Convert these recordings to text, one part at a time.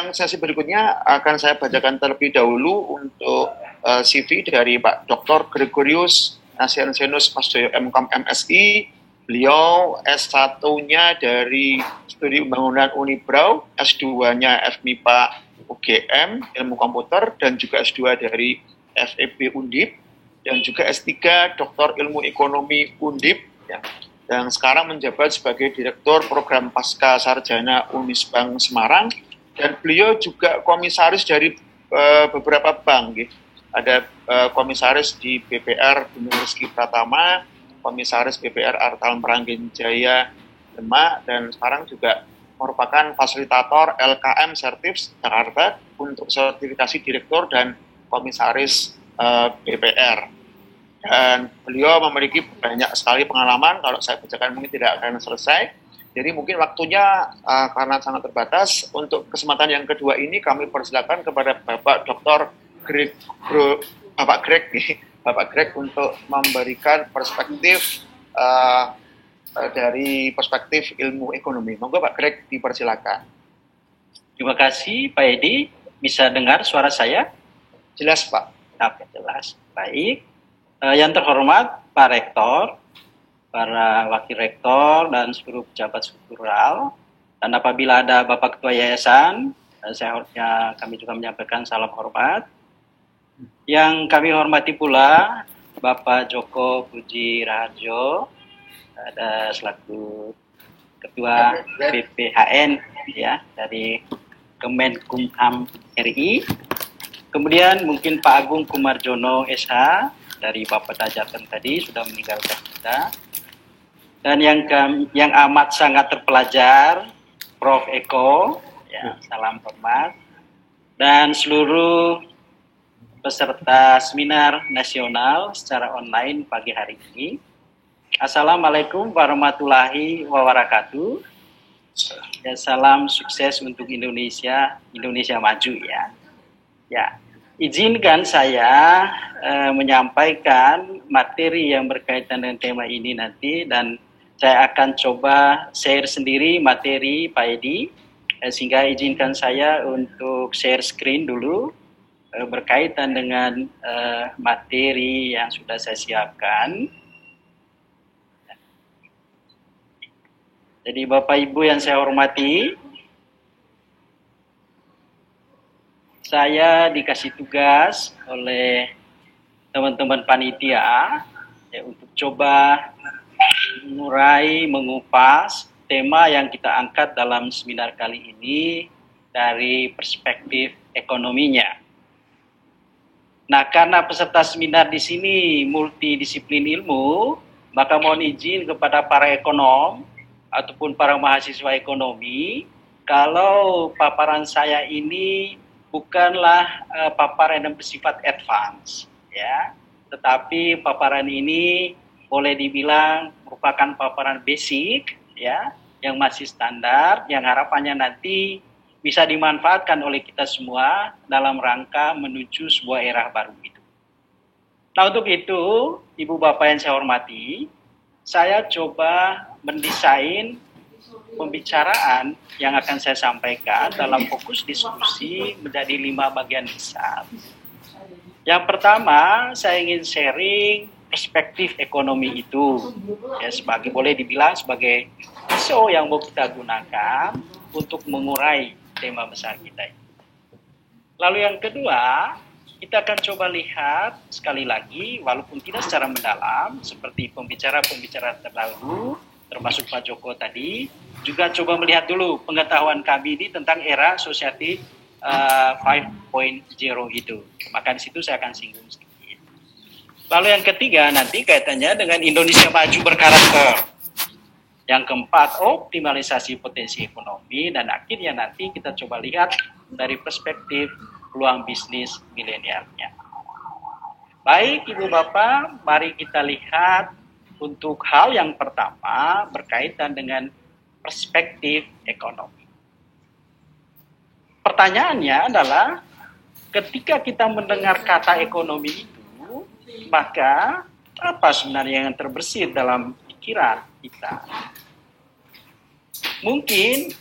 yang sesi berikutnya akan saya bacakan terlebih dahulu untuk CV dari Pak Dr. Gregorius Nasianzenus Pasdoyo MKM MSI. Beliau S1-nya dari Studi Pembangunan Unibrau, S2-nya FMIPA UGM, Ilmu Komputer, dan juga S2 dari FEB Undip, dan juga S3 Doktor Ilmu Ekonomi Undip, ya, yang sekarang menjabat sebagai Direktur Program Pasca Sarjana Unisbank Semarang, dan beliau juga komisaris dari beberapa bank, gitu. Ada komisaris di BPR Bumi Rizky Pratama, komisaris BPR Artal Meranggen Jaya Demak, dan sekarang juga merupakan fasilitator LKM Sertips Jakarta untuk sertifikasi direktur dan komisaris BPR. Dan beliau memiliki banyak sekali pengalaman, kalau saya bacakan mungkin tidak akan selesai. Jadi mungkin waktunya karena sangat terbatas, untuk kesempatan yang kedua ini kami persilakan kepada Bapak Dr. Bapak Greg untuk memberikan perspektif dari perspektif ilmu ekonomi. Monggo Pak Greg, dipersilakan. Terima kasih Pak Edi. Bisa dengar suara saya? Jelas Pak. Oke, jelas. Baik. Yang terhormat Pak Rektor, para wakil rektor dan seluruh pejabat struktural, dan apabila ada Bapak Ketua Yayasan, kami juga menyampaikan salam hormat. Yang kami hormati pula Bapak Joko Puji Raharjo, ada selaku Ketua BPHN ya dari Kemenkumham RI. Kemudian mungkin Pak Agung Kumarjono SH dari Bapak Jateng tadi sudah meninggalkan kita. Dan yang amat sangat terpelajar Prof Eko, ya, salam hormat. Dan seluruh peserta seminar nasional secara online pagi hari ini. Assalamualaikum warahmatullahi wabarakatuh. Ya, salam sukses untuk Indonesia maju ya. Ya, izinkan saya menyampaikan materi yang berkaitan dengan tema ini nanti, dan saya akan coba share sendiri materi Pak Edi, sehingga izinkan saya untuk share screen dulu berkaitan dengan materi yang sudah saya siapkan. Jadi Bapak Ibu yang saya hormati, saya dikasih tugas oleh teman-teman panitia ya, untuk coba mengupas tema yang kita angkat dalam seminar kali ini dari perspektif ekonominya. Nah, karena peserta seminar di sini multidisiplin ilmu, maka mohon izin kepada para ekonom ataupun para mahasiswa ekonomi, kalau paparan saya ini bukanlah paparan yang bersifat advance, ya, tetapi paparan ini boleh dibilang merupakan paparan basic, ya, yang masih standar, yang harapannya nanti bisa dimanfaatkan oleh kita semua dalam rangka menuju sebuah era baru itu. Nah, untuk itu, Ibu Bapak yang saya hormati, saya coba mendesain pembicaraan yang akan saya sampaikan dalam fokus diskusi menjadi 5 bagian besar. Yang pertama, saya ingin sharing perspektif ekonomi itu, ya, boleh dibilang sebagai pisau yang mau kita gunakan untuk mengurai tema besar kita ini. Lalu yang kedua, kita akan coba lihat sekali lagi, walaupun tidak secara mendalam, seperti pembicara-pembicara terdahulu, termasuk Pak Joko tadi, juga coba melihat dulu pengetahuan kami ini tentang era society 5.0 itu. Maka di situ saya akan singgung sedikit. Lalu yang ketiga nanti kaitannya dengan Indonesia maju berkarakter. Yang keempat, optimalisasi potensi ekonomi, dan akhirnya nanti kita coba lihat dari perspektif peluang bisnis milenialnya. Baik Ibu Bapak, mari kita lihat untuk hal yang pertama berkaitan dengan perspektif ekonomi. Pertanyaannya adalah, ketika kita mendengar kata ekonomi itu, maka apa sebenarnya yang terbersit dalam pikiran kita? Mungkin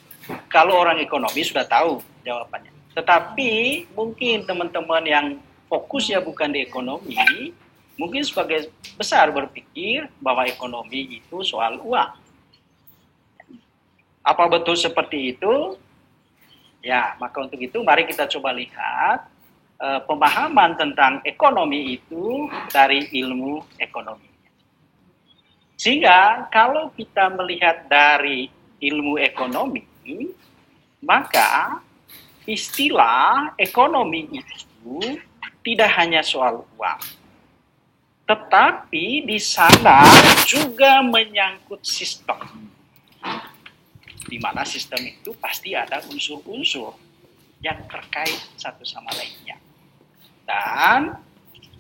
kalau orang ekonomi sudah tahu jawabannya. Tetapi mungkin teman-teman yang fokusnya bukan di ekonomi, mungkin sebagai besar berpikir bahwa ekonomi itu soal uang. Apa betul seperti itu? Ya, maka untuk itu mari kita coba lihat pemahaman tentang ekonomi itu dari ilmu ekonomi. Sehingga kalau kita melihat dari ilmu ekonomi, maka istilah ekonomi itu tidak hanya soal uang, tetapi di sana juga menyangkut sistem, di mana sistem itu pasti ada unsur-unsur yang terkait satu sama lainnya. Dan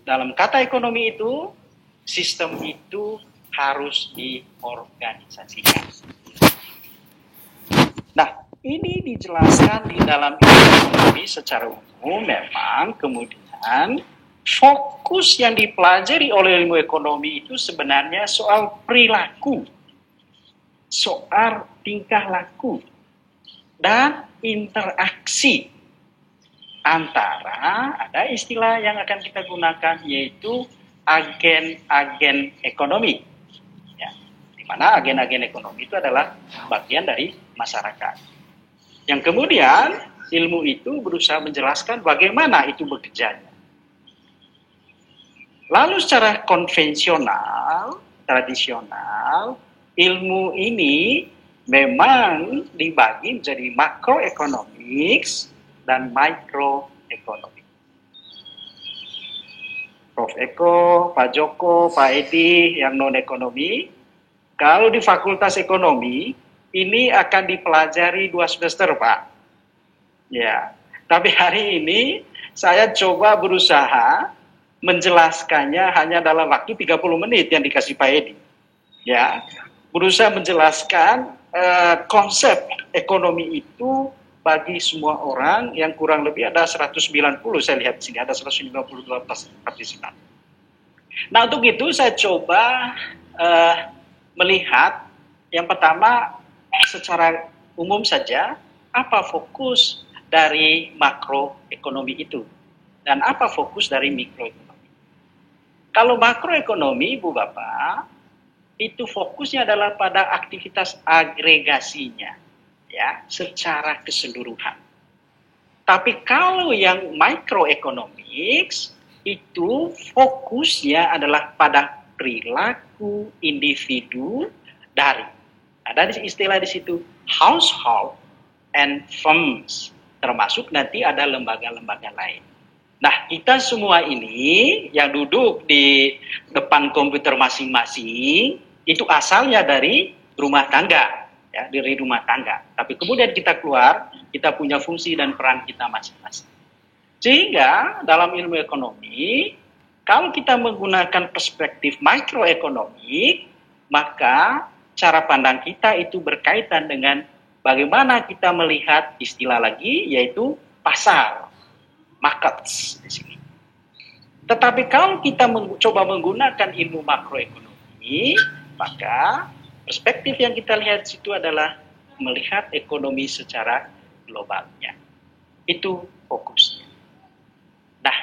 dalam kata ekonomi itu, sistem itu harus diorganisasikan. Nah, ini dijelaskan di dalam ekonomi secara umum. Memang kemudian fokus yang dipelajari oleh ilmu ekonomi itu sebenarnya soal perilaku, soal tingkah laku, dan interaksi antara, ada istilah yang akan kita gunakan yaitu agen-agen ekonomi. Mana agen-agen ekonomi itu adalah bagian dari masyarakat. Yang kemudian ilmu itu berusaha menjelaskan bagaimana itu bekerjanya. Lalu secara konvensional, tradisional, ilmu ini memang dibagi menjadi makroekonomics dan microeconomics. Prof. Eko, Pak Joko, Pak Edi yang non-ekonomi, kalau di Fakultas Ekonomi, ini akan dipelajari 2 semester, Pak. Ya, tapi hari ini saya coba berusaha menjelaskannya hanya dalam waktu 30 menit yang dikasih Pak Edi. Ya, berusaha menjelaskan konsep ekonomi itu bagi semua orang yang kurang lebih ada 190, saya lihat di sini ada 192 partisipan. Nah, untuk itu saya coba melihat yang pertama secara umum saja apa fokus dari makroekonomi itu dan apa fokus dari mikroekonomi. Kalau makroekonomi, Ibu Bapak, itu fokusnya adalah pada aktivitas agregasinya, ya, secara keseluruhan. Tapi kalau yang microeconomics itu fokusnya adalah pada perilaku individu dari, ada istilah di situ household and firms, termasuk nanti ada lembaga-lembaga lain. Nah, kita semua ini yang duduk di depan komputer masing-masing itu asalnya dari rumah tangga, ya, dari rumah tangga. Tapi kemudian kita keluar, kita punya fungsi dan peran kita masing-masing. Sehingga dalam ilmu ekonomi, kalau kita menggunakan perspektif makroekonomi, maka cara pandang kita itu berkaitan dengan bagaimana kita melihat istilah lagi, yaitu pasar, markets di sini. Tetapi kalau kita coba menggunakan ilmu makroekonomi, maka perspektif yang kita lihat di situ adalah melihat ekonomi secara globalnya. Itu fokusnya. Nah,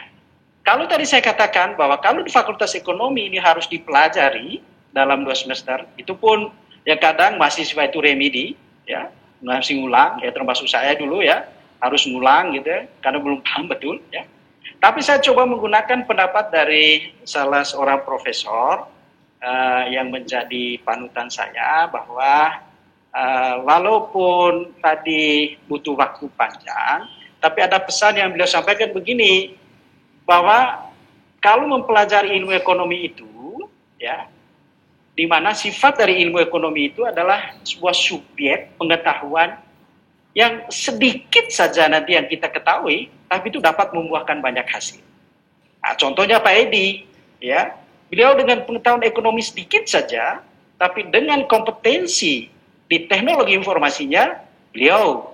kalau tadi saya katakan bahwa kalau di Fakultas Ekonomi ini harus dipelajari dalam 2 semester, itu pun ya kadang mahasiswa itu remedi, ya, masih ngulang, ya termasuk saya dulu ya, harus ngulang gitu ya, karena belum paham betul ya. Tapi saya coba menggunakan pendapat dari salah seorang profesor yang menjadi panutan saya bahwa walaupun tadi butuh waktu panjang, tapi ada pesan yang beliau sampaikan begini, bahwa kalau mempelajari ilmu ekonomi itu, ya, di mana sifat dari ilmu ekonomi itu adalah sebuah subjek pengetahuan yang sedikit saja nanti yang kita ketahui, tapi itu dapat membuahkan banyak hasil. Nah, contohnya Pak Edi, ya, beliau dengan pengetahuan ekonomi sedikit saja, tapi dengan kompetensi di teknologi informasinya, beliau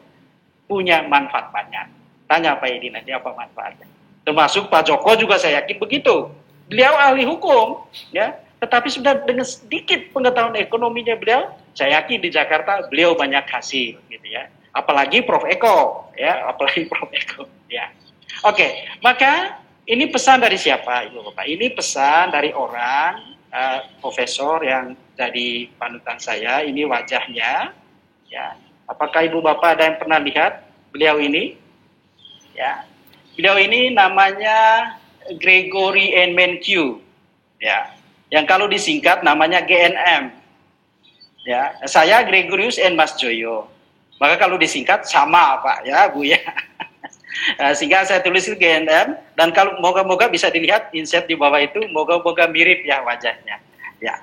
punya manfaat banyak. Tanya Pak Edi nanti apa manfaatnya. Termasuk Pak Joko juga saya yakin begitu. Beliau ahli hukum, ya, tetapi sudah dengan sedikit pengetahuan ekonominya beliau, saya yakin di Jakarta beliau banyak hasil, gitu ya. apalagi Prof Eko, ya, apalagi Prof Eko, ya. Oke, maka ini pesan dari siapa, Ibu Bapak? Ini pesan dari orang profesor yang jadi panutan saya. Ini wajahnya, ya. Apakah Ibu Bapak ada yang pernah lihat beliau ini? Ya, beliau ini namanya Gregory N. Mankiw, ya. Yang kalau disingkat namanya GNM. Ya, saya Gregorius N. Masjoyo. Maka kalau disingkat sama Pak, ya Bu ya. Sehingga saya tulis itu GNM, dan kalau moga-moga bisa dilihat insert di bawah itu, moga-moga mirip ya wajahnya. Ya.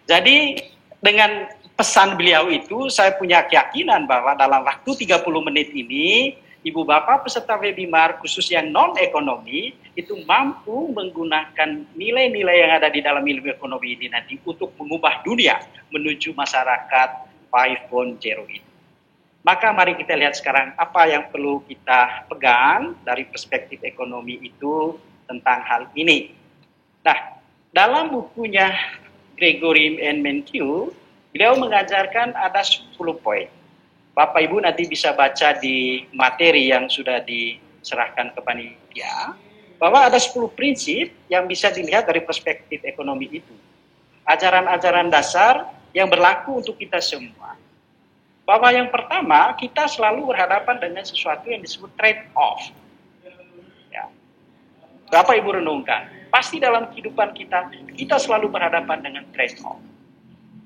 Jadi dengan pesan beliau itu saya punya keyakinan bahwa dalam waktu 30 menit ini Ibu Bapak peserta webinar khusus yang non-ekonomi itu mampu menggunakan nilai-nilai yang ada di dalam ilmu ekonomi ini nanti untuk mengubah dunia menuju masyarakat 5.0 ini. Maka mari kita lihat sekarang apa yang perlu kita pegang dari perspektif ekonomi itu tentang hal ini. Nah, dalam bukunya Gregory N. Mankiw, beliau mengajarkan ada 10 poin. Bapak Ibu nanti bisa baca di materi yang sudah diserahkan ke panitia, bahwa ada 10 prinsip yang bisa dilihat dari perspektif ekonomi itu. Ajaran-ajaran dasar yang berlaku untuk kita semua. Bahwa yang pertama, kita selalu berhadapan dengan sesuatu yang disebut trade-off. Ya. Bapak Ibu renungkan, pasti dalam kehidupan kita selalu berhadapan dengan trade-off.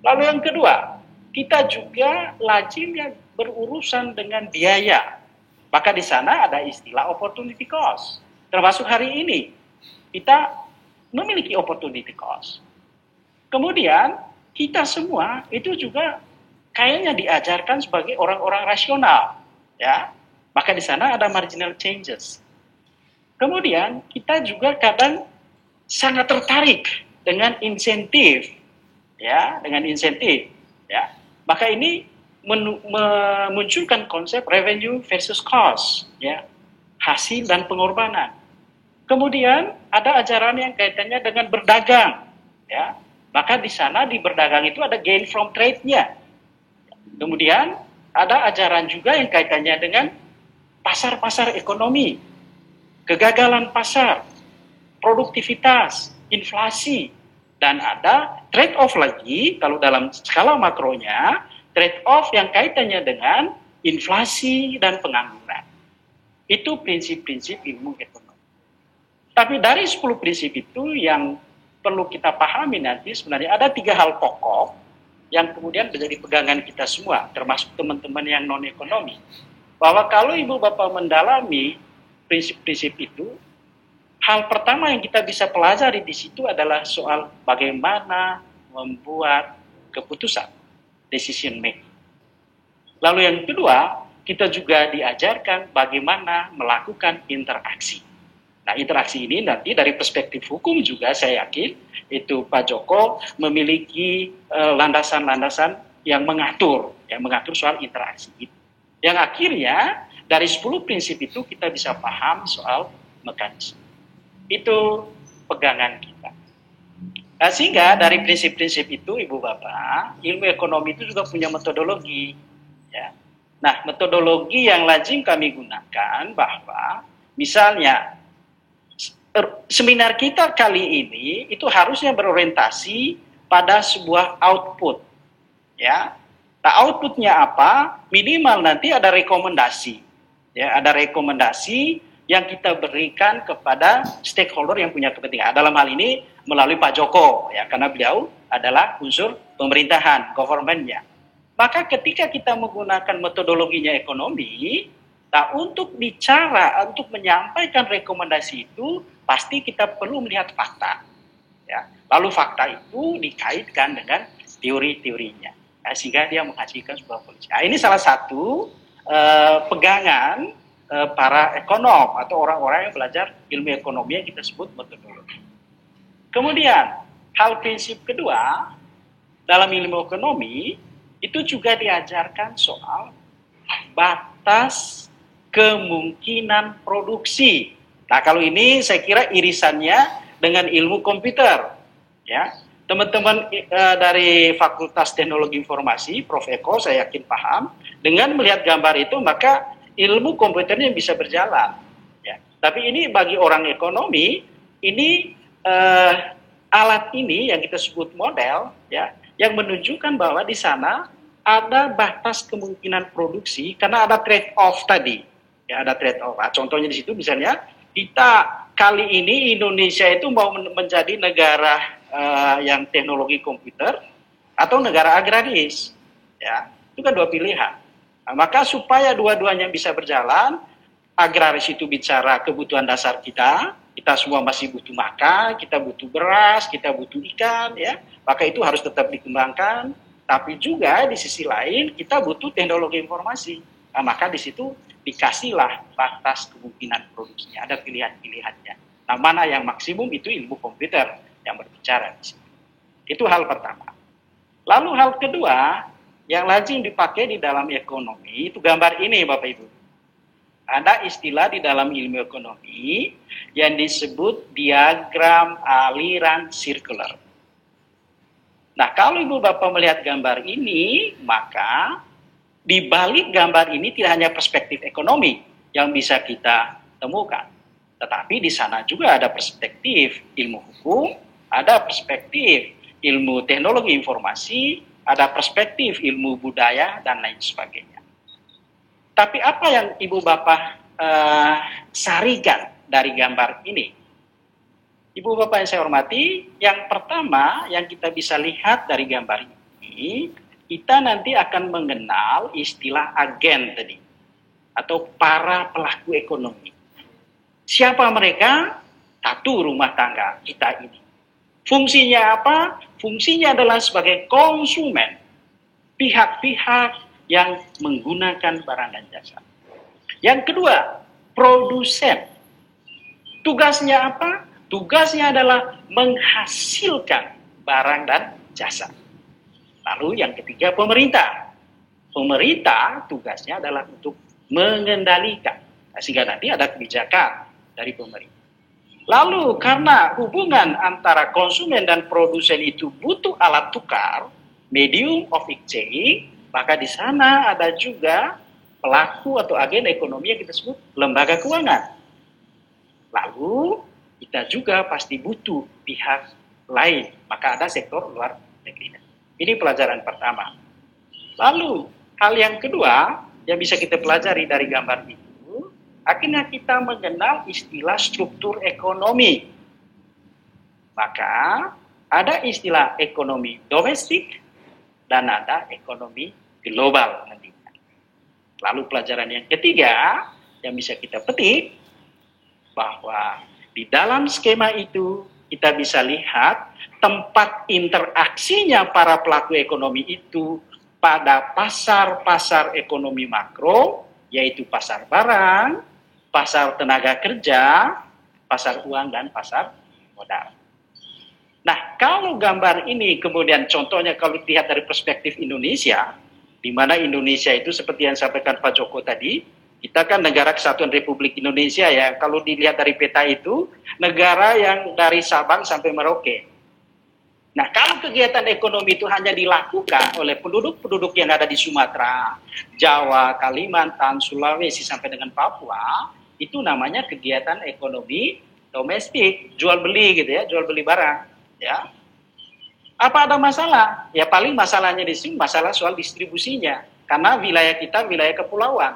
Lalu yang kedua, kita juga lazimnya berurusan dengan biaya. Maka di sana ada istilah opportunity cost. Termasuk hari ini, kita memiliki opportunity cost. Kemudian, kita semua itu juga kayaknya diajarkan sebagai orang-orang rasional, ya. Maka di sana ada marginal changes. Kemudian kita juga kadang sangat tertarik dengan insentif, ya, ya. Maka ini memunculkan konsep revenue versus cost, ya, hasil dan pengorbanan. Kemudian ada ajaran yang kaitannya dengan berdagang, ya. Maka di sana di berdagang itu ada gain from trade-nya. Kemudian ada ajaran juga yang kaitannya dengan pasar-pasar ekonomi, kegagalan pasar, produktivitas, inflasi, dan ada trade-off lagi kalau dalam skala makronya, trade-off yang kaitannya dengan inflasi dan pengangguran. Itu prinsip-prinsip ilmu ekonomi. Tapi dari 10 prinsip itu yang perlu kita pahami nanti sebenarnya ada 3 hal pokok yang kemudian menjadi pegangan kita semua, termasuk teman-teman yang non-ekonomi. Bahwa kalau Ibu Bapak mendalami prinsip-prinsip itu, hal pertama yang kita bisa pelajari di situ adalah soal bagaimana membuat keputusan, decision making. Lalu yang kedua, kita juga diajarkan bagaimana melakukan interaksi. Nah, interaksi ini nanti dari perspektif hukum juga saya yakin itu Pak Joko memiliki landasan-landasan yang mengatur soal interaksi itu. Yang akhirnya dari 10 prinsip itu kita bisa paham soal mekanisme. Itu pegangan kita. Nah, sehingga dari prinsip-prinsip itu Ibu Bapak, ilmu ekonomi itu juga punya metodologi. Ya. Nah, metodologi yang lazim kami gunakan bahwa misalnya seminar kita kali ini itu harusnya berorientasi pada sebuah output, ya. Nah, outputnya apa? Minimal nanti ada rekomendasi, ya, ada rekomendasi yang kita berikan kepada stakeholder yang punya kepentingan. Dalam hal ini melalui Pak Joko, ya, karena beliau adalah unsur pemerintahan, government-nya. Maka ketika kita menggunakan metodologinya ekonomi, nah, untuk bicara, untuk menyampaikan rekomendasi itu, pasti kita perlu melihat fakta. Ya. Lalu fakta itu dikaitkan dengan teori-teorinya. Nah, sehingga dia menghasilkan sebuah polisi. Nah, ini salah satu pegangan para ekonom atau orang-orang yang belajar ilmu ekonomi yang kita sebut metodologi. Kemudian, hal prinsip kedua, dalam ilmu ekonomi, itu juga diajarkan soal batas kemungkinan produksi. Nah, kalau ini saya kira irisannya dengan ilmu komputer, ya. Teman-teman dari Fakultas Teknologi Informasi, Prof. Eko, saya yakin paham. Dengan melihat gambar itu, maka ilmu komputernya bisa berjalan. Ya. Tapi ini bagi orang ekonomi, ini alat ini yang kita sebut model, ya, yang menunjukkan bahwa di sana ada batas kemungkinan produksi karena ada trade-off tadi. Ya, ada trade-off. Nah, contohnya di situ misalnya, kita kali ini Indonesia itu mau menjadi negara yang teknologi komputer atau negara agraris, ya itu kan dua pilihan. Nah, maka supaya dua-duanya bisa berjalan, agraris itu bicara kebutuhan dasar kita semua masih butuh makan, kita butuh beras, kita butuh ikan, ya maka itu harus tetap dikembangkan. Tapi juga di sisi lain kita butuh teknologi informasi, nah, maka di situ dikasihlah batas kemungkinan produksinya, ada pilihan-pilihannya. Nah, mana yang maksimum itu ilmu komputer yang berbicara di sini. Itu hal pertama. Lalu hal kedua yang lazim dipakai di dalam ekonomi itu gambar ini, Bapak Ibu. Ada istilah di dalam ilmu ekonomi yang disebut diagram aliran sirkular. Nah, kalau Ibu Bapak melihat gambar ini, maka di balik gambar ini tidak hanya perspektif ekonomi yang bisa kita temukan, tetapi di sana juga ada perspektif ilmu hukum, ada perspektif ilmu teknologi informasi, ada perspektif ilmu budaya, dan lain sebagainya. Tapi apa yang Ibu Bapak sarikan dari gambar ini? Ibu Bapak yang saya hormati, yang pertama yang kita bisa lihat dari gambar ini, kita nanti akan mengenal istilah agen tadi, atau para pelaku ekonomi. Siapa mereka? Satu, rumah tangga kita ini. Fungsinya apa? Fungsinya adalah sebagai konsumen, pihak-pihak yang menggunakan barang dan jasa. Yang kedua, produsen. Tugasnya apa? Tugasnya adalah menghasilkan barang dan jasa. Lalu yang ketiga, pemerintah. Pemerintah tugasnya adalah untuk mengendalikan, sehingga nanti ada kebijakan dari pemerintah. Lalu karena hubungan antara konsumen dan produsen itu butuh alat tukar, medium of exchange, maka di sana ada juga pelaku atau agen ekonomi yang kita sebut lembaga keuangan. Lalu kita juga pasti butuh pihak lain, maka ada sektor luar negeri. Ini pelajaran pertama. Lalu hal yang kedua yang bisa kita pelajari dari gambar ini, akhirnya kita mengenal istilah struktur ekonomi. Maka ada istilah ekonomi domestik dan ada ekonomi global nantinya. Lalu pelajaran yang ketiga yang bisa kita petik, bahwa di dalam skema itu kita bisa lihat tempat interaksinya para pelaku ekonomi itu pada pasar-pasar ekonomi makro, yaitu pasar barang, pasar tenaga kerja, pasar uang, dan pasar modal. Nah, kalau gambar ini kemudian contohnya kalau dilihat dari perspektif Indonesia, di mana Indonesia itu seperti yang disampaikan Pak Joko tadi, kita kan negara kesatuan Republik Indonesia ya, kalau dilihat dari peta itu, negara yang dari Sabang sampai Merauke. Nah, kalau kegiatan ekonomi itu hanya dilakukan oleh penduduk-penduduk yang ada di Sumatera, Jawa, Kalimantan, Sulawesi, sampai dengan Papua, itu namanya kegiatan ekonomi domestik, jual beli gitu ya, jual beli barang, ya. Apa ada masalah? Ya paling masalahnya di sini masalah soal distribusinya, karena wilayah kita wilayah kepulauan,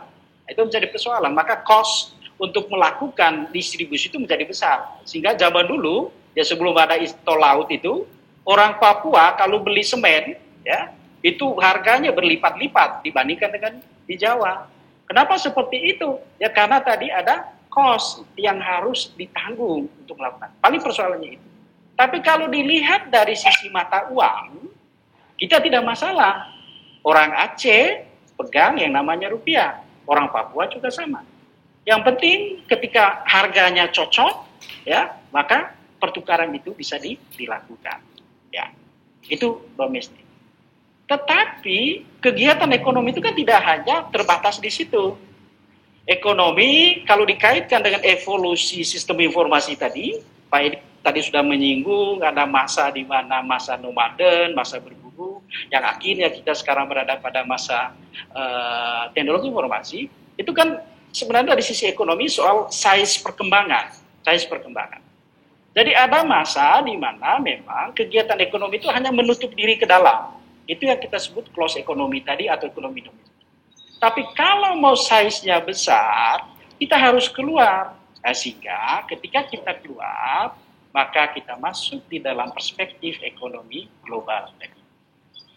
itu menjadi persoalan. Maka cost untuk melakukan distribusi itu menjadi besar, sehingga zaman dulu ya sebelum ada tol laut itu, orang Papua kalau beli semen, ya itu harganya berlipat-lipat dibandingkan dengan di Jawa. Kenapa seperti itu? Ya karena tadi ada cost yang harus ditanggung untuk melakukan. Paling persoalannya itu. Tapi kalau dilihat dari sisi mata uang, kita tidak masalah. Orang Aceh pegang yang namanya rupiah. Orang Papua juga sama. Yang penting ketika harganya cocok, ya maka pertukaran itu bisa dilakukan. Ya, itu domestik. Tetapi kegiatan ekonomi itu kan tidak hanya terbatas di situ. Ekonomi kalau dikaitkan dengan evolusi sistem informasi tadi, Pak Edi, tadi sudah menyinggung ada masa di mana masa nomaden, masa berburu, yang akhirnya kita sekarang berada pada masa teknologi informasi. Itu kan sebenarnya dari sisi ekonomi soal size perkembangan. Jadi ada masa di mana memang kegiatan ekonomi itu hanya menutup diri ke dalam. Itu yang kita sebut close ekonomi tadi atau ekonomi domestik. Tapi kalau mau size-nya besar, kita harus keluar. Sehingga ketika kita keluar, maka kita masuk di dalam perspektif ekonomi global.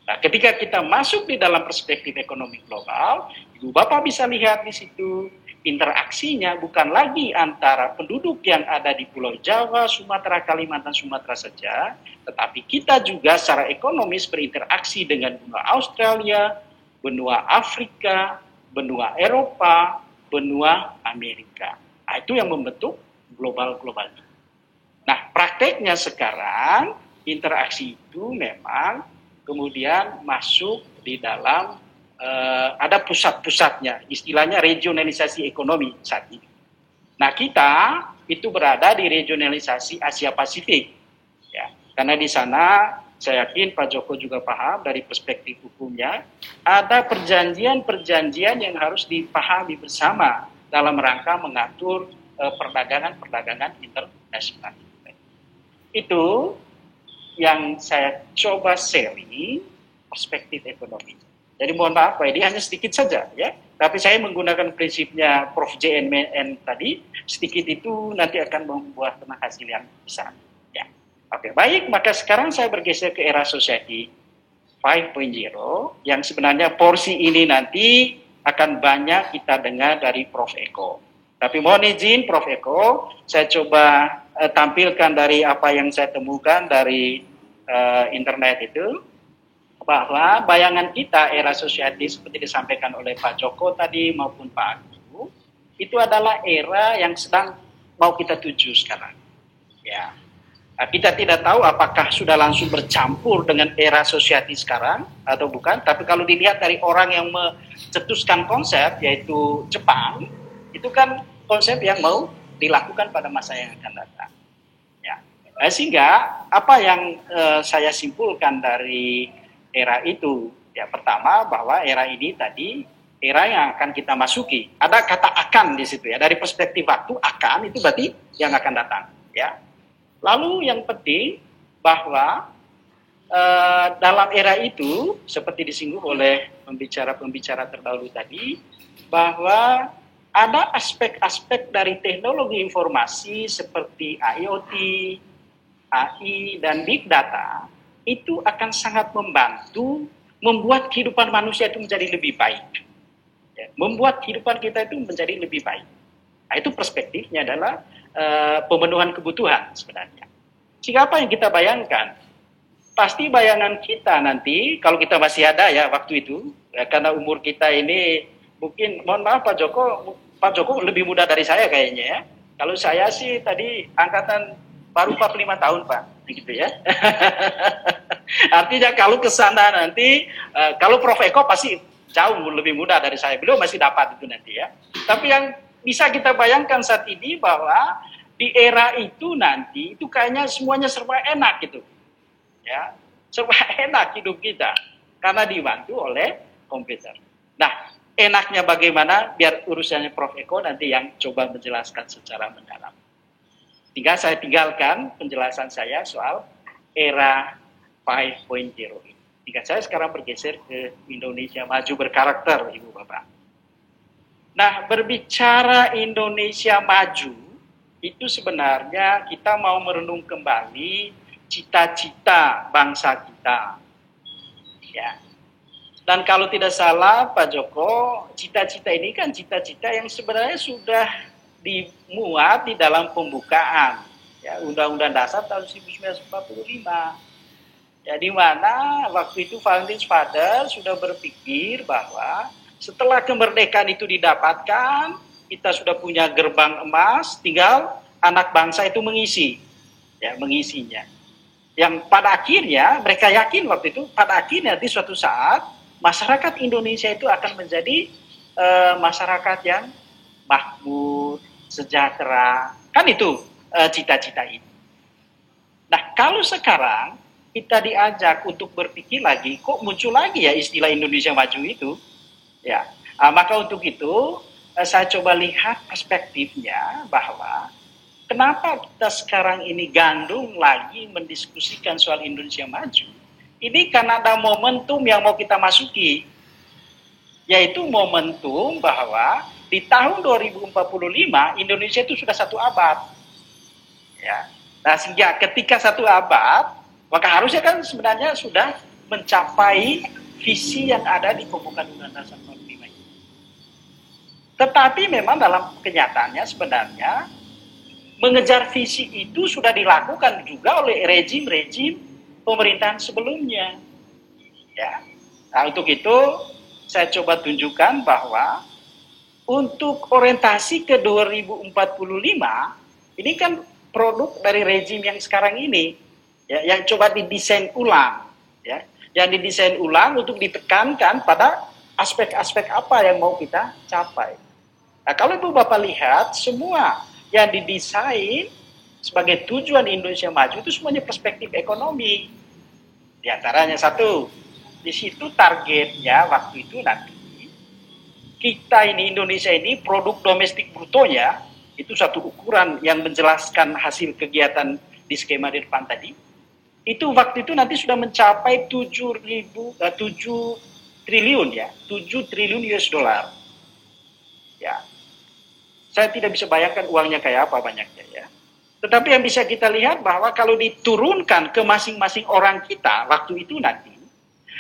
Nah, ketika kita masuk di dalam perspektif ekonomi global, Ibu Bapak bisa lihat di situ interaksinya bukan lagi antara penduduk yang ada di Pulau Jawa, Sumatera, Kalimantan, Sumatera saja, tetapi kita juga secara ekonomis berinteraksi dengan benua Australia, benua Afrika, benua Eropa, benua Amerika. Nah, itu yang membentuk global. Nah, prakteknya sekarang interaksi itu memang kemudian masuk di dalam ada pusat-pusatnya, istilahnya regionalisasi ekonomi saat ini. Nah, kita itu berada di regionalisasi Asia Pasifik, ya, karena di sana saya yakin Pak Joko juga paham dari perspektif hukumnya, ada perjanjian-perjanjian yang harus dipahami bersama dalam rangka mengatur perdagangan internasional. Itu yang saya coba sharing perspektif ekonomi. Jadi mohon maaf Pak, ini hanya sedikit saja ya. Tapi saya menggunakan prinsipnya Prof. JNMN tadi, sedikit itu nanti akan membuat hasil yang besar. Ya. Oke, baik, maka sekarang saya bergeser ke era society 5.0 yang sebenarnya porsi ini nanti akan banyak kita dengar dari Prof. Eko. Tapi mohon izin Prof. Eko, saya coba tampilkan dari apa yang saya temukan dari internet itu, bahwa bayangan kita era society seperti disampaikan oleh Pak Joko tadi maupun Pak Agung, itu adalah era yang sedang mau kita tuju sekarang. Ya. Nah, kita tidak tahu apakah sudah langsung bercampur dengan era society sekarang atau bukan, tapi kalau dilihat dari orang yang mencetuskan konsep, yaitu Jepang, itu kan konsep yang mau dilakukan pada masa yang akan datang. Ya. Sehingga apa yang saya simpulkan dari era itu, ya pertama bahwa era ini tadi era yang akan kita masuki. Ada kata akan di situ ya, dari perspektif waktu akan itu berarti yang akan datang. Ya. Lalu yang penting bahwa dalam era itu seperti disinggung oleh pembicara-pembicara terdahulu tadi, bahwa ada aspek-aspek dari teknologi informasi seperti IoT, AI, dan Big Data itu akan sangat membantu membuat kehidupan manusia itu menjadi lebih baik. Ya, membuat kehidupan kita itu menjadi lebih baik. Nah, itu perspektifnya adalah pemenuhan kebutuhan sebenarnya. Sehingga apa yang kita bayangkan? Pasti bayangan kita nanti, kalau kita masih ada ya waktu itu, ya, karena umur kita ini mungkin, mohon maaf Pak Joko lebih muda dari saya kayaknya ya. Kalau saya sih tadi angkatan baru 45 tahun Pak, gitu ya. Artinya kalau ke sana nanti, kalau Prof. Eko pasti jauh lebih muda dari saya. Beliau masih dapat itu nanti ya. Tapi yang bisa kita bayangkan saat ini bahwa di era itu nanti, itu kayaknya semuanya serba enak gitu. Ya, serba enak hidup kita. Karena dibantu oleh komputer. Nah, enaknya bagaimana? Biar urusannya Prof. Eko nanti yang coba menjelaskan secara mendalam. Tinggal saya tinggalkan penjelasan saya soal era 5.0 ini. Jika saya sekarang bergeser ke Indonesia maju berkarakter, Ibu Bapak. Nah, berbicara Indonesia maju, itu sebenarnya kita mau merenung kembali cita-cita bangsa kita. Ya. Dan kalau tidak salah, Pak Joko, cita-cita ini kan cita-cita yang sebenarnya sudah dimuat di dalam pembukaan ya, Undang-Undang Dasar tahun 1945. Ya, di mana waktu itu Founding Father sudah berpikir bahwa setelah kemerdekaan itu didapatkan, kita sudah punya gerbang emas, tinggal anak bangsa itu mengisinya. Yang pada akhirnya mereka yakin waktu itu, pada akhirnya di suatu saat masyarakat Indonesia itu akan menjadi masyarakat yang makmur, sejahtera, kan itu cita-cita ini. kalau sekarang kita diajak untuk berpikir lagi, kok muncul lagi ya istilah Indonesia Maju itu? Ya, maka untuk itu saya coba lihat perspektifnya bahwa kenapa kita sekarang ini gandung lagi mendiskusikan soal Indonesia Maju? Ini karena ada momentum yang mau kita masuki, yaitu momentum bahwa di tahun 2045 Indonesia itu sudah 1 abad. Ya. Nah, sehingga ketika 1 abad, maka harusnya kan sebenarnya sudah mencapai visi yang ada di pembukaan Undang-Undang Dasar 45 itu. Tetapi memang dalam kenyataannya sebenarnya mengejar visi itu sudah dilakukan juga oleh rejim-rejim pemerintahan sebelumnya. Ya. Nah, untuk itu saya coba tunjukkan bahwa untuk orientasi ke 2045 ini kan produk dari rejim yang sekarang ini, ya, yang coba didesain ulang, ya, yang didesain ulang untuk ditekankan pada aspek-aspek apa yang mau kita capai. Nah, kalau Ibu Bapak lihat, semua yang didesain sebagai tujuan Indonesia Maju itu semuanya perspektif ekonomi. Di antaranya satu, di situ targetnya waktu itu nanti kita ini Indonesia ini produk domestik brutonya itu satu ukuran yang menjelaskan hasil kegiatan di skema di depan tadi. Itu waktu itu nanti sudah mencapai 7 triliun ya, 7 triliun US dollar. Ya. Saya tidak bisa bayangkan uangnya kayak apa banyaknya ya. Tetapi yang bisa kita lihat bahwa kalau diturunkan ke masing-masing orang kita waktu itu nanti,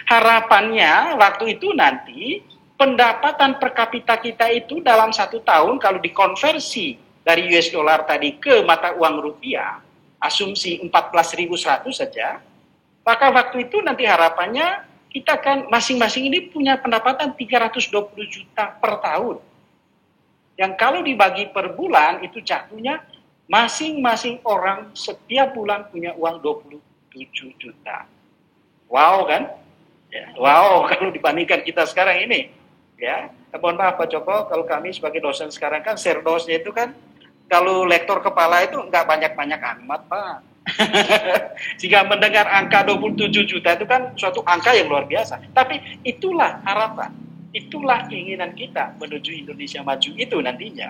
harapannya waktu itu nanti pendapatan per kapita kita itu dalam 1 tahun kalau dikonversi dari US dollar tadi ke mata uang rupiah, asumsi 14.100 saja, maka waktu itu nanti harapannya kita kan masing-masing ini punya pendapatan 320 juta per tahun. Yang kalau dibagi per bulan itu jatuhnya masing-masing orang setiap bulan punya uang 27 juta. Wow kan? Ya, wow kalau dibandingkan kita sekarang ini. Ya, mohon maaf Pak Joko, kalau kami sebagai dosen sekarang kan serdosnya itu kan kalau lektor kepala itu nggak banyak-banyak amat Pak. Jika mendengar angka 27 juta itu kan suatu angka yang luar biasa. Tapi itulah harapan, itulah keinginan kita menuju Indonesia Maju itu nantinya.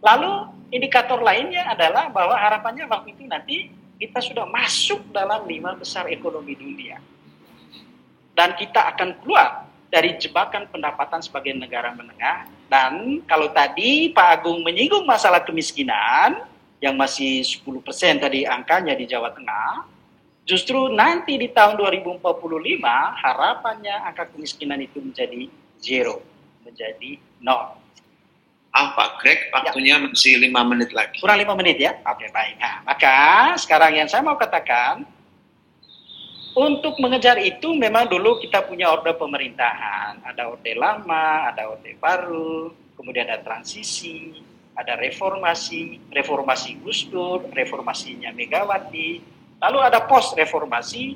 Lalu indikator lainnya adalah bahwa harapannya waktu itu nanti kita sudah masuk dalam 5 besar ekonomi dunia. Dan kita akan keluar dari jebakan pendapatan sebagai negara menengah. Dan kalau tadi Pak Agung menyinggung masalah kemiskinan, yang masih 10% tadi angkanya di Jawa Tengah, justru nanti di tahun 2045 harapannya angka kemiskinan itu menjadi 0, menjadi 0. Pak Greg, waktunya masih 5 menit lagi. Kurang 5 menit ya? Oke, baik. Nah, maka sekarang yang saya mau katakan, untuk mengejar itu memang dulu kita punya orde pemerintahan. Ada orde lama, ada orde baru, kemudian ada transisi, ada reformasi, reformasi Gus Dur, reformasinya Megawati, lalu ada post reformasi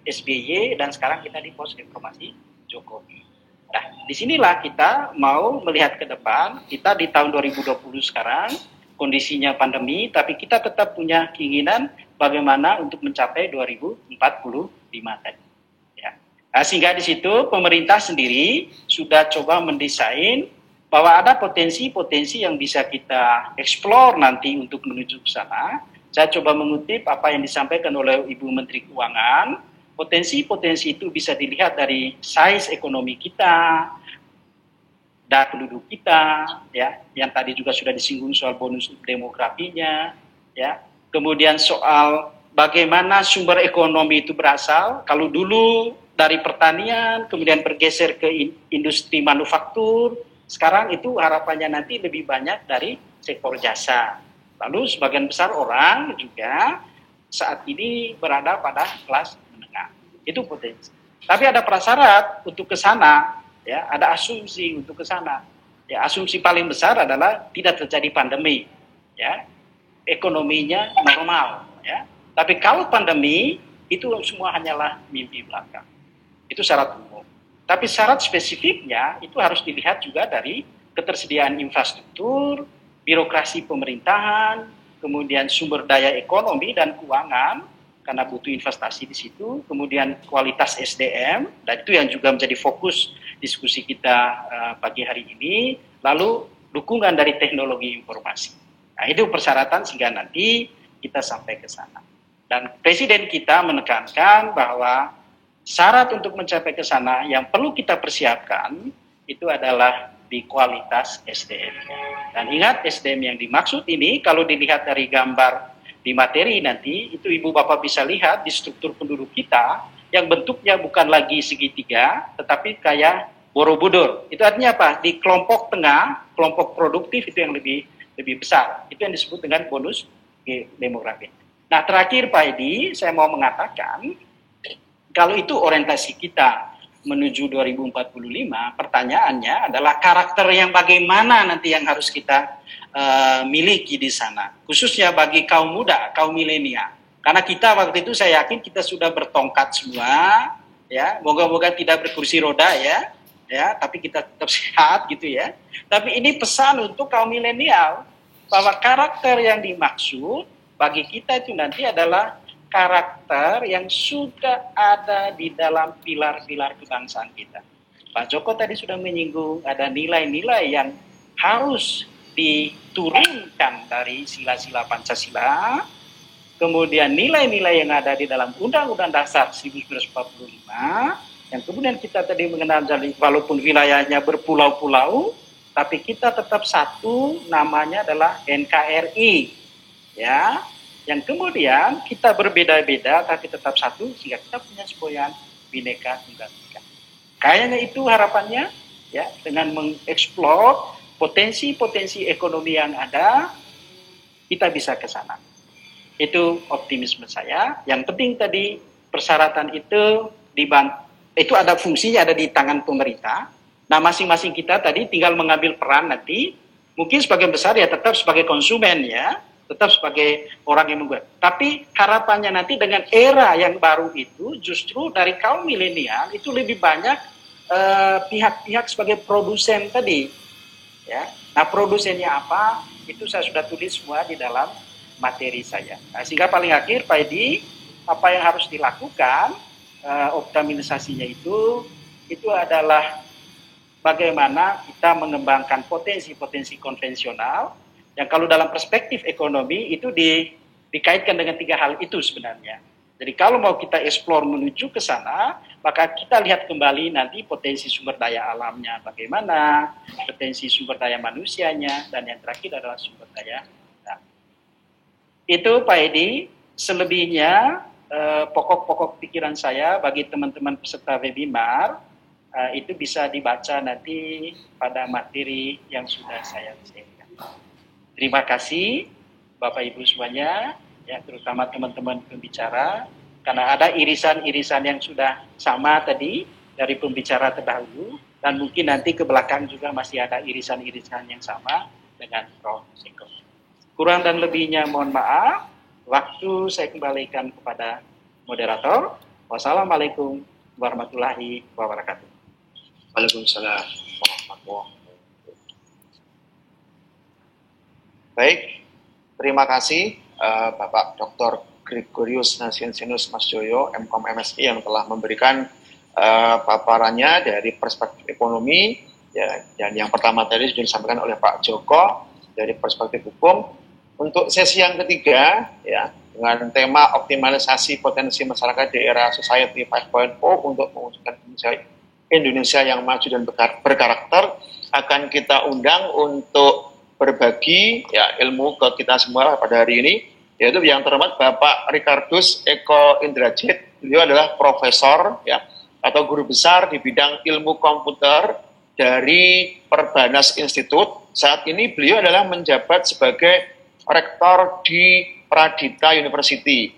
SBY, dan sekarang kita di post reformasi Jokowi. Nah, disinilah kita mau melihat ke depan. Kita di tahun 2020 sekarang, kondisinya pandemi, tapi kita tetap punya keinginan bagaimana untuk mencapai 2045 tadi. Ya. Nah, sehingga di situ pemerintah sendiri sudah coba mendesain bahwa ada potensi-potensi yang bisa kita eksplor nanti untuk menuju ke sana. Saya coba mengutip apa yang disampaikan oleh Ibu Menteri Keuangan. Potensi-potensi itu bisa dilihat dari size ekonomi kita, dan penduduk kita, ya, yang tadi juga sudah disinggung soal bonus demografinya, ya. Kemudian soal bagaimana sumber ekonomi itu berasal. Kalau dulu dari pertanian, kemudian bergeser ke industri manufaktur, sekarang itu harapannya nanti lebih banyak dari sektor jasa. Lalu sebagian besar orang juga saat ini berada pada kelas menengah. Itu potensi. Tapi ada prasyarat untuk ke sana, ya, ada asumsi untuk ke sana. Ya, asumsi paling besar adalah tidak terjadi pandemi, ya. Ekonominya normal, ya. Tapi kalau pandemi itu semua hanyalah mimpi belaka. Itu syarat umum. Tapi syarat spesifiknya itu harus dilihat juga dari ketersediaan infrastruktur, birokrasi pemerintahan, kemudian sumber daya ekonomi dan keuangan, karena butuh investasi di situ, kemudian kualitas SDM, dan itu yang juga menjadi fokus diskusi kita pagi hari ini, lalu dukungan dari teknologi informasi. Nah, itu persyaratan sehingga nanti kita sampai ke sana. Dan Presiden kita menekankan bahwa syarat untuk mencapai ke sana yang perlu kita persiapkan itu adalah di kualitas SDM. Dan ingat, SDM yang dimaksud ini kalau dilihat dari gambar di materi nanti, itu Ibu Bapak bisa lihat di struktur penduduk kita yang bentuknya bukan lagi segitiga, tetapi kayak Borobudur. Itu artinya apa? Di kelompok tengah, kelompok produktif itu yang lebih besar. Itu yang disebut dengan bonus demografi. Nah, terakhir Pak Edi, saya mau mengatakan, kalau itu orientasi kita menuju 2045, pertanyaannya adalah karakter yang bagaimana nanti yang harus kita miliki di sana, khususnya bagi kaum muda, kaum milenial. Karena kita waktu itu saya yakin kita sudah bertongkat semua, ya, moga-moga tidak berkursi roda ya, tapi kita tetap sehat gitu ya. Tapi ini pesan untuk kaum milenial bahwa karakter yang dimaksud bagi kita itu nanti adalah karakter yang sudah ada di dalam pilar-pilar kebangsaan kita. Pak Joko tadi sudah menyinggung ada nilai-nilai yang harus diturunkan dari sila-sila Pancasila, kemudian nilai-nilai yang ada di dalam Undang-Undang Dasar 1945, yang kemudian kita tadi mengenal dari walaupun wilayahnya berpulau-pulau, tapi kita tetap satu, namanya adalah NKRI, ya. Yang kemudian kita berbeda-beda tapi tetap satu sehingga kita punya semboyan Bhinneka Tunggal Ika. Kayaknya itu harapannya ya, dengan mengeksplor potensi-potensi ekonomi yang ada, kita bisa ke sana. Itu optimisme saya. Yang penting tadi persyaratan itu itu ada fungsinya, ada di tangan pemerintah. Nah, masing-masing kita tadi tinggal mengambil peran nanti. Mungkin sebagian besar ya tetap sebagai konsumen ya, tetap sebagai orang yang menggunakan. Tapi harapannya nanti dengan era yang baru itu justru dari kaum milenial itu lebih banyak pihak-pihak sebagai produsen tadi. Ya. Nah, produsennya apa? Itu saya sudah tulis semua di dalam materi saya. Nah, sehingga paling akhir Pak Edi, apa yang harus dilakukan optimalisasinya itu adalah bagaimana kita mengembangkan potensi-potensi konvensional yang kalau dalam perspektif ekonomi itu dikaitkan dengan tiga hal itu sebenarnya. Jadi kalau mau kita eksplor menuju ke sana, maka kita lihat kembali nanti potensi sumber daya alamnya bagaimana, potensi sumber daya manusianya, dan yang terakhir adalah sumber daya. Nah, itu Pak Edi, selebihnya pokok-pokok pikiran saya bagi teman-teman peserta webinar, itu bisa dibaca nanti pada materi yang sudah saya share. Terima kasih Bapak Ibu semuanya, ya, terutama teman-teman pembicara, karena ada irisan-irisan yang sudah sama tadi dari pembicara terdahulu, dan mungkin nanti ke belakang juga masih ada irisan-irisan yang sama dengan Prof. Eko. Kurang dan lebihnya mohon maaf, waktu saya kembalikan kepada moderator. Wassalamualaikum warahmatullahi wabarakatuh. Waalaikumsalam warahmatullahi wabarakatuh. Baik, terima kasih Bapak Dr. Gregorius Nasiensius Mas Joyo, MKOM MSI yang telah memberikan paparannya dari perspektif ekonomi, ya, dan yang pertama tadi sudah disampaikan oleh Pak Joko dari perspektif hukum. Untuk sesi yang ketiga, ya, dengan tema optimalisasi potensi masyarakat di era Society 5.0 untuk mewujudkan Indonesia yang maju dan berkarakter, akan kita undang untuk berbagi ya ilmu ke kita semua pada hari ini, yaitu yang terhormat Bapak Ricardus Eko Indrajit. Beliau adalah profesor ya atau guru besar di bidang ilmu komputer dari Perbanas Institute. Saat ini beliau adalah menjabat sebagai rektor di Pradita University.